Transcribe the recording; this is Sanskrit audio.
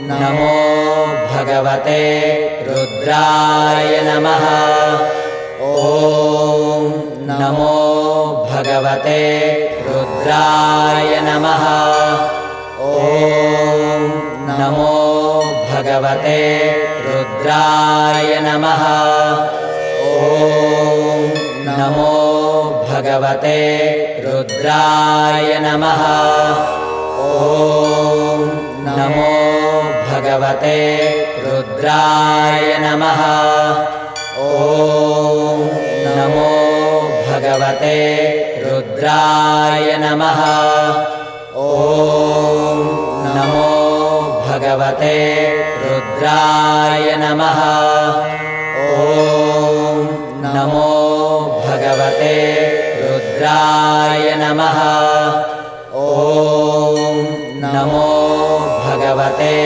नमो भगवते रुद्राय नमः। ॐ नमो भगवते रुद्राय नमः। ॐ नमो भगवते रुद्राय नमः। ॐ नमो भगवते रुद्राय नमः। ॐ नमो भगवते रुद्राय नमः। ॐ नमो भगवते रुद्राय नमः। ॐ नमो भगवते रुद्राय नमः। ॐ नमो भगवते रुद्राय नमः। ॐ नमो भगवते